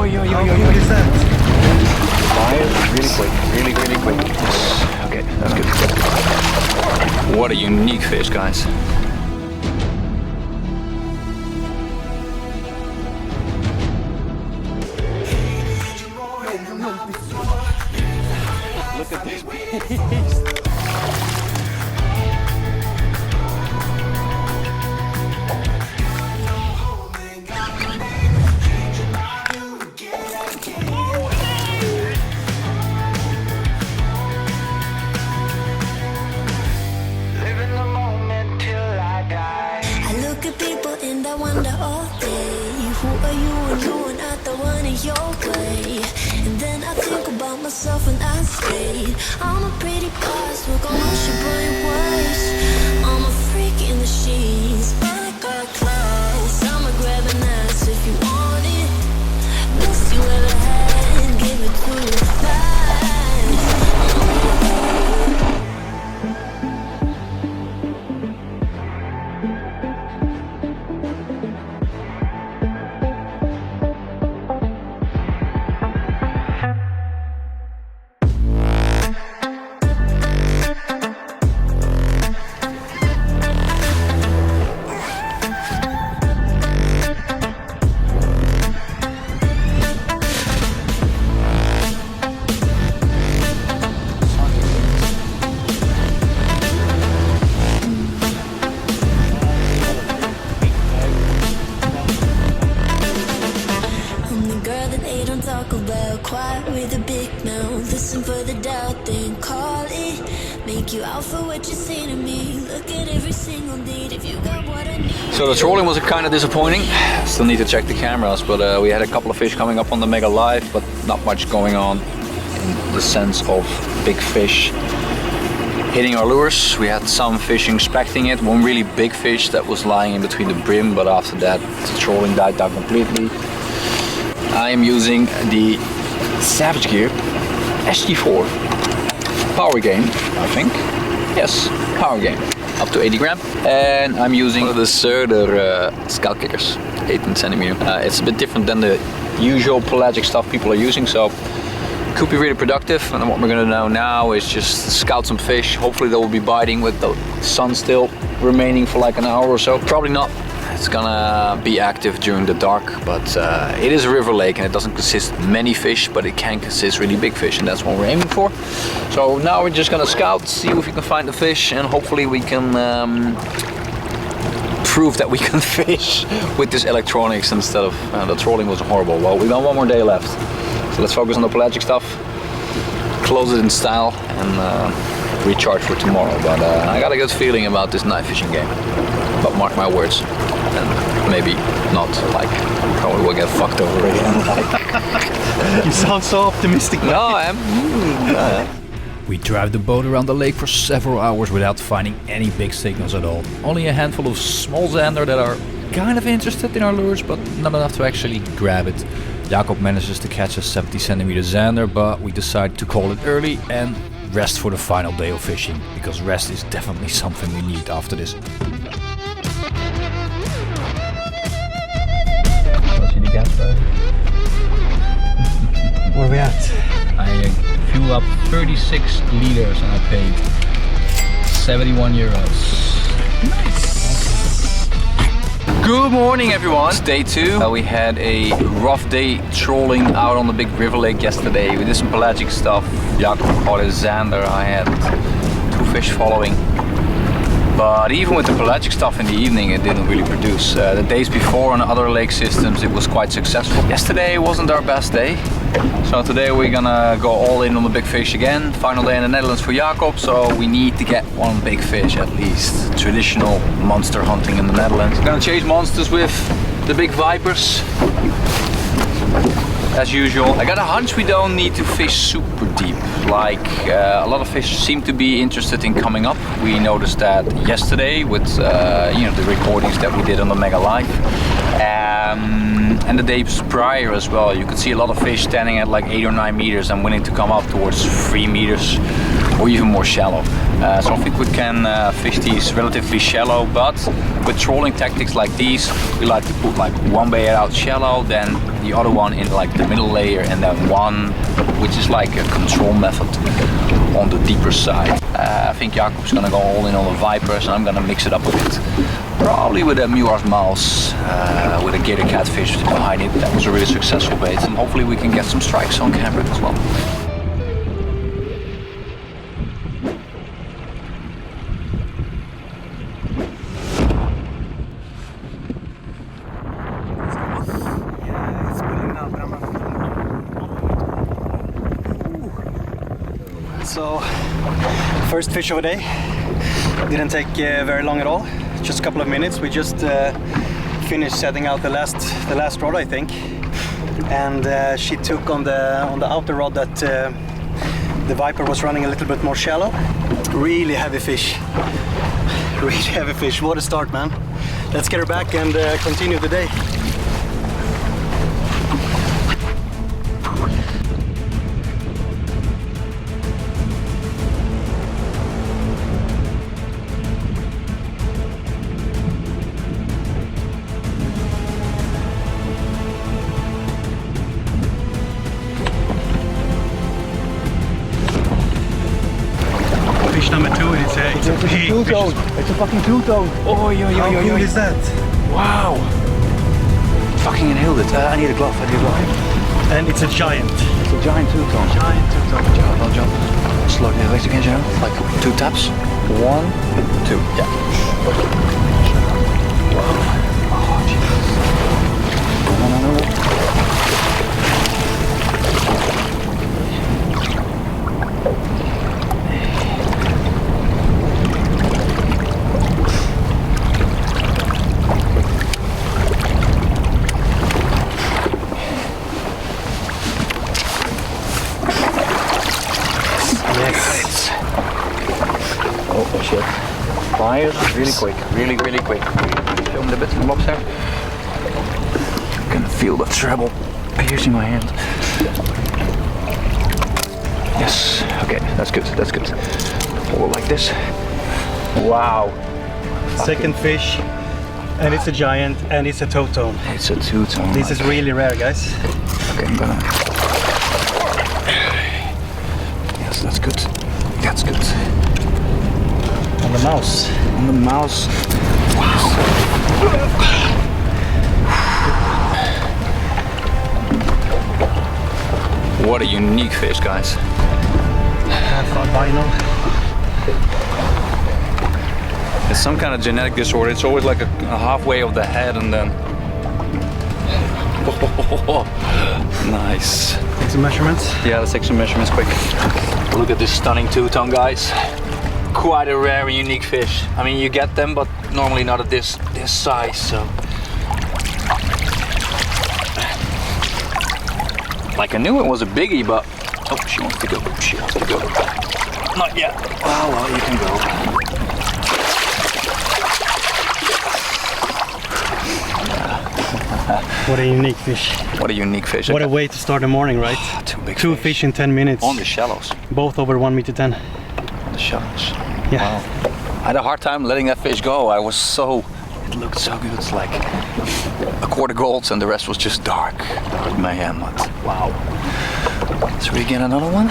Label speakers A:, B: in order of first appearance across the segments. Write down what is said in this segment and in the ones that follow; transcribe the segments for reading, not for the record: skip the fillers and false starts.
A: What is that?
B: Fire, really quick, really quick. Yes. Okay, that's good. What a unique fish, guys. Look at this beast.
C: Myself when I stay. I'm a pretty boss, we're gonna wash your brain waves. I'm a freak in the sheets, but I got class. I'ma grab an ass if you want it. Best you ever had, give it to you fast.
B: So the trolling was kind of disappointing. Still need to check the cameras, but we had a couple of fish coming up on the MegaLive, but not much going on in the sense of big fish hitting our lures. We had some fish inspecting it, one really big fish that was lying in between the brim, but after that the trolling died down completely. I am using the Savage Gear SG4 power game, I think. Yes, power game. Up to 80 gram, and I'm using the Söder scalp kickers, 18 centimeter. It's a bit different than the usual pelagic stuff people are using, so could be really productive. And what we're gonna do now is just scout some fish. Hopefully they will be biting with the sun still remaining for like an hour or so. Probably not. It's gonna be active during the dark, but it is a river lake and it doesn't consist of many fish, but it can consist really big fish, and that's what we're aiming for. So now we're just gonna scout, see if we can find the fish, and hopefully we can prove that we can fish with this electronics instead of the trolling was horrible. Well, we got one more day left, so let's focus on the pelagic stuff, close it in style, and recharge for tomorrow. But I got a good feeling about this night fishing game. But mark my words, and maybe not, like, probably will get fucked over again. Like.
A: You sound so optimistic.
B: No, I am.
D: We drive the boat around the lake for several hours without finding any big signals at all. Only a handful of small zander that are kind of interested in our lures, but not enough to actually grab it. Jakob manages to catch a 70 centimeter zander, but we decide to call it early and rest for the final day of fishing, because rest is definitely something we need after this.
A: Where are we at?
D: I filled up 36 liters and I paid 71 euros.
B: Nice. Good morning, everyone. It's day 2. We had a rough day trolling out on the big river lake yesterday. We did some pelagic stuff. Jakob caught a zander. I had 2 fish following. But even with the pelagic stuff in the evening, it didn't really produce. The days before on other lake systems, it was quite successful. Yesterday wasn't our best day. So today we're gonna go all in on the big fish again. Final day in the Netherlands for Jakob, so we need to get one big fish at least. Traditional monster hunting in the Netherlands. We're gonna chase monsters with the big vipers. As usual. I got a hunch we don't need to fish super deep. Like a lot of fish seem to be interested in coming up. We noticed that yesterday with the recordings that we did on the MegaLive. And the days prior as well. You could see a lot of fish standing at like 8 or 9 meters and willing to come up towards 3 meters. or even more shallow. So I think we can fish these relatively shallow, but with trolling tactics like these, we like to put like one bait out shallow, then the other one in like the middle layer, and then one which is like a control method on the deeper side. I think Jakob's gonna go all in on the Vipers, and I'm gonna mix it up with it. Probably with a Muar's Mouse, with a Gator catfish behind it. That was a really successful bait, and hopefully we can get some strikes on camera as well.
A: So, first fish of the day. Didn't take very long at all. Just a couple of minutes. We just finished setting out the last rod, I think, and she took on the outer rod that the Viper was running a little bit more shallow. Really heavy fish. Really heavy fish. What a start, man! Let's get her back and continue the day. Fish number 2, it's a big
B: two-tone. It's a fucking two-tone. Oh,
A: How cool is that?
B: Wow. Fucking inhaled it. I need a glove.
A: And it's a giant.
B: It's a giant two-tone.
A: Giant two-tone.
B: I'll jump. Slow the legs again, Joe. Like 2 taps. 1, 2. Yeah. Wow. Oh, Jesus. No. Oh shit. Fire really quick, really quick. Show me the bits and bobs there. I can feel the treble piercing my hand. Yes, okay, that's good. Hold it like this. Wow.
A: Second fish, and it's a giant, and it's a two-tone.
B: It's a two-tone.
A: This is really rare, guys.
B: Okay, I'm gonna... Yes, that's good.
A: On the mouse.
B: Wow. What a unique fish, guys.
A: Albino.
B: It's some kind of genetic disorder. It's always like a halfway of the head and then... Nice.
A: Take some measurements.
B: Yeah, let's take some measurements quick. Look at this stunning two-tone, guys. Quite a rare and unique fish. I mean, you get them, but normally not at this size, so... Like, I knew it was a biggie, but... Oh, she wants to go. Not yet. Oh, well, you can go.
A: What a unique fish.
B: What a unique fish.
A: What a way to start the morning, right? Two fish in 10 minutes.
B: On the shallows.
A: Both over 1.10 m.
B: On the shallows.
A: Yeah.
B: Wow. I had a hard time letting that fish go. It looked so good. It's like a quarter gold and the rest was just dark mayhem. Wow. So we get another one?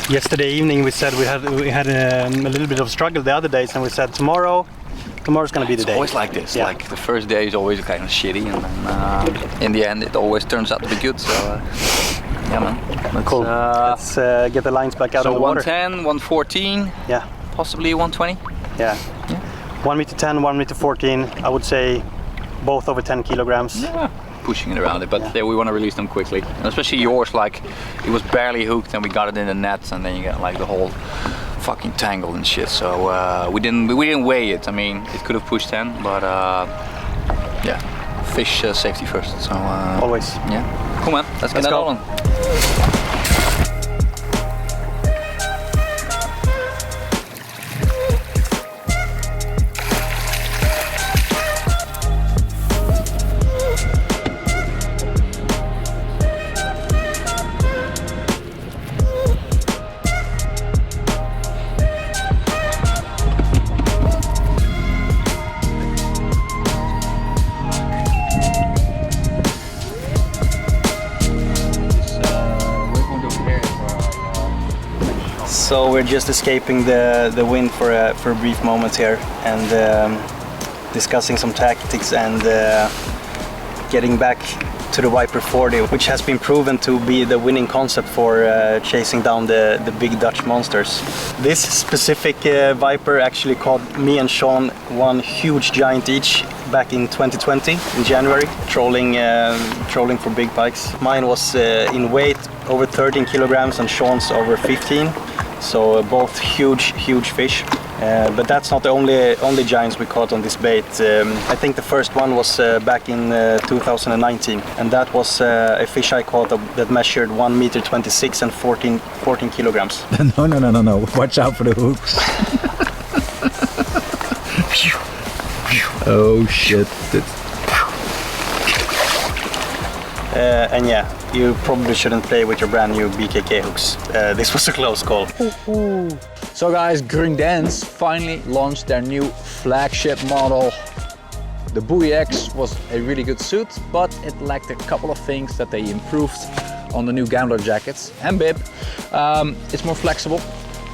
A: Yesterday evening we said we had a little bit of struggle the other days, and we said tomorrow's gonna be the day.
B: It's always like this.
A: Yeah.
B: Like the first day is always kind of shitty, and then in the end it always turns out to be good. So yeah, man.
A: Cool. Let's get the lines back out of the water.
B: 110, 114.
A: Yeah.
B: Possibly 120.
A: Yeah. 1.10 m, 1.14 m. I would say both over 10 kilograms.
B: Yeah. Pushing it around it, but yeah, we want to release them quickly. And especially yours, like it was barely hooked and we got it in the net, and then you get like the whole fucking tangle and shit. So we didn't weigh it. I mean, it could have pushed 10, but yeah, fish safety first. So
A: always.
B: Yeah. Cool, man. Let's get that on.
A: So we're just escaping the wind for a brief moment here and discussing some tactics and getting back to the Viper 40, which has been proven to be the winning concept for chasing down the big Dutch monsters. This specific Viper actually caught me and Sean one huge giant each back in 2020 in January, trolling for big pikes. Mine was in weight over 13 kilograms and Sean's over 15, so both huge fish. But that's not the only giants we caught on this bait. I think the first one was back in 2019, and that was a fish I caught that measured 1 meter 26 and 14 kilograms.
D: No. Watch out for the hooks. Oh shit.
A: And yeah, you probably shouldn't play with your brand new BKK hooks. This was a close call.
B: So guys, Grundens finally launched their new flagship model. The Buoy X was a really good suit, but it lacked a couple of things that they improved on the new Gambler jackets and bib. It's more flexible,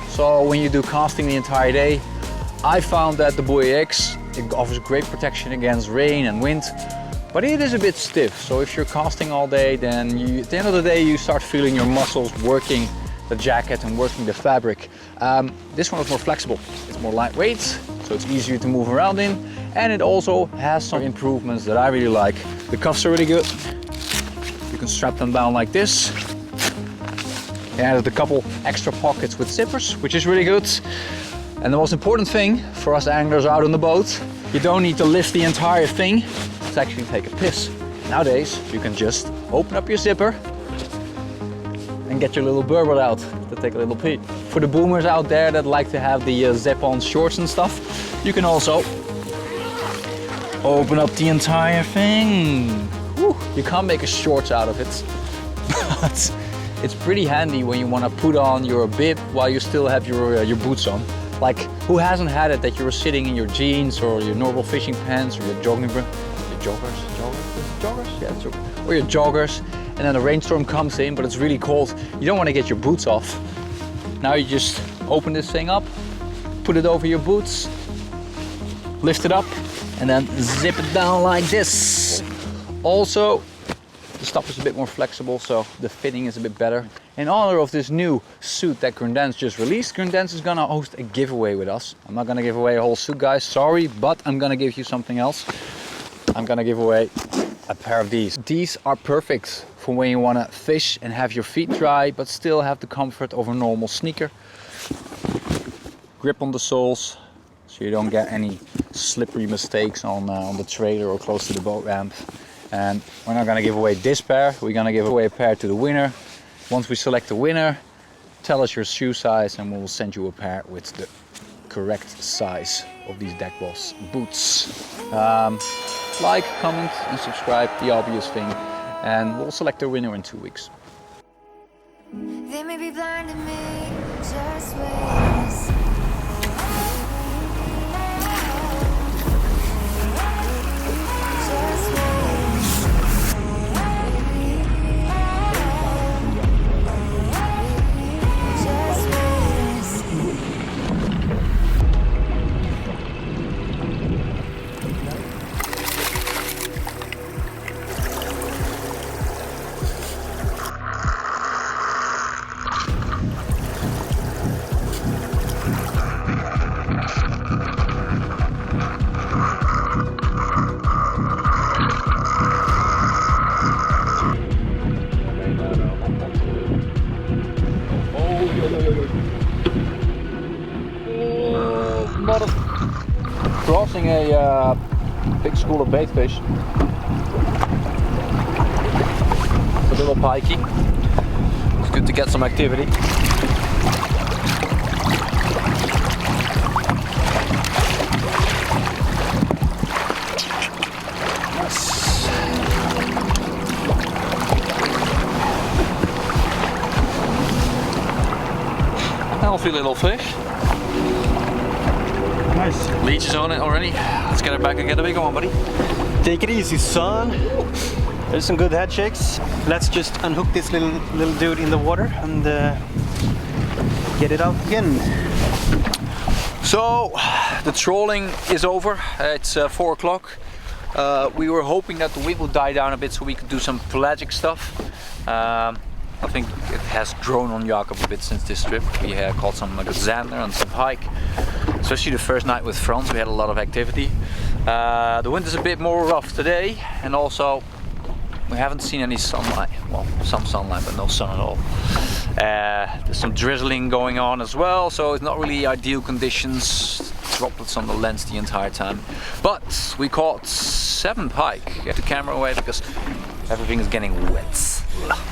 B: so when you do casting the entire day, I found that the Buoy X, it offers great protection against rain and wind, but it is a bit stiff. So if you're casting all day, then at the end of the day you start feeling your muscles working the jacket and working the fabric. This one is more flexible. It's more lightweight, so it's easier to move around in, and it also has some improvements that I really like. The cuffs are really good. You can strap them down like this. It added a couple extra pockets with zippers, which is really good. And the most important thing for us anglers out on the boat, you don't need to lift the entire thing to actually take a piss. Nowadays, you can just open up your zipper and get your little burbot out to take a little pee. For the boomers out there that like to have the zip-on shorts and stuff, you can also open up the entire thing. Whew, you can't make a shorts out of it, but it's pretty handy when you want to put on your bib while you still have your boots on. Like, who hasn't had it that you were sitting in your jeans or your normal fishing pants or your jogging, your joggers? Yeah, or your joggers, and then a rainstorm comes in, but it's really cold. You don't want to get your boots off. Now you just open this thing up, put it over your boots, lift it up, and then zip it down like this. Also, the stuff is a bit more flexible, so the fitting is a bit better. In honor of this new suit that Grundens just released, Grundens is gonna host a giveaway with us. I'm not gonna give away a whole suit, guys, sorry, but I'm gonna give you something else. I'm gonna give away a pair of these. These are perfect for when you wanna fish and have your feet dry, but still have the comfort of a normal sneaker. Grip on the soles, so you don't get any slippery mistakes on the trailer or close to the boat ramp. And we're not gonna give away this pair, we're gonna give away a pair to the winner. Once we select the winner, tell us your shoe size and we'll send you a pair with the correct size of these Deck Boss boots. Like, comment and subscribe, the obvious thing, and we'll select the winner in 2 weeks.
C: They may be blinding me, just wait.
B: Crossing a big school of baitfish. It's a little pikey. It's good to get some activity. Yes. Healthy little fish.
A: Nice.
B: Leech is on it already. Let's get it back and get a bigger one, buddy.
A: Take it easy, son. There's some good head shakes. Let's just unhook this little dude in the water and get it out again.
B: So the trolling is over. It's 4 o'clock. We were hoping that the wind would die down a bit so we could do some pelagic stuff. I think it has grown on Jakob a bit since this trip. We caught some good zander and some pike. Especially the first night with Frans, we had a lot of activity. The wind is a bit more rough today, and also we haven't seen any sunlight. Well, some sunlight, but no sun at all. There's some drizzling going on as well, so it's not really ideal conditions. Droplets on the lens the entire time. But we caught 7 pike. Get the camera away because everything is getting wet.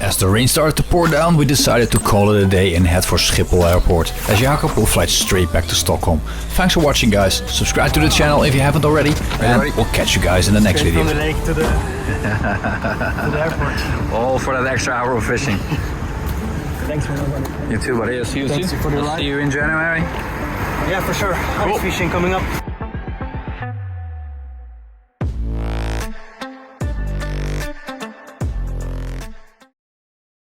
D: As the rain started to pour down, we decided to call it a day and head for Schiphol Airport, as Jakob will fly straight back to Stockholm. Thanks for watching, guys. Subscribe to the channel if you haven't already, and we'll catch you guys in the next video.
A: From the lake to the, to the airport.
B: All for that extra hour of fishing.
A: Thanks for that.
B: You too, buddy. I'll see you soon.
A: Thanks for the ride.
B: See you in January.
A: Yeah, for sure. Ice fishing coming up.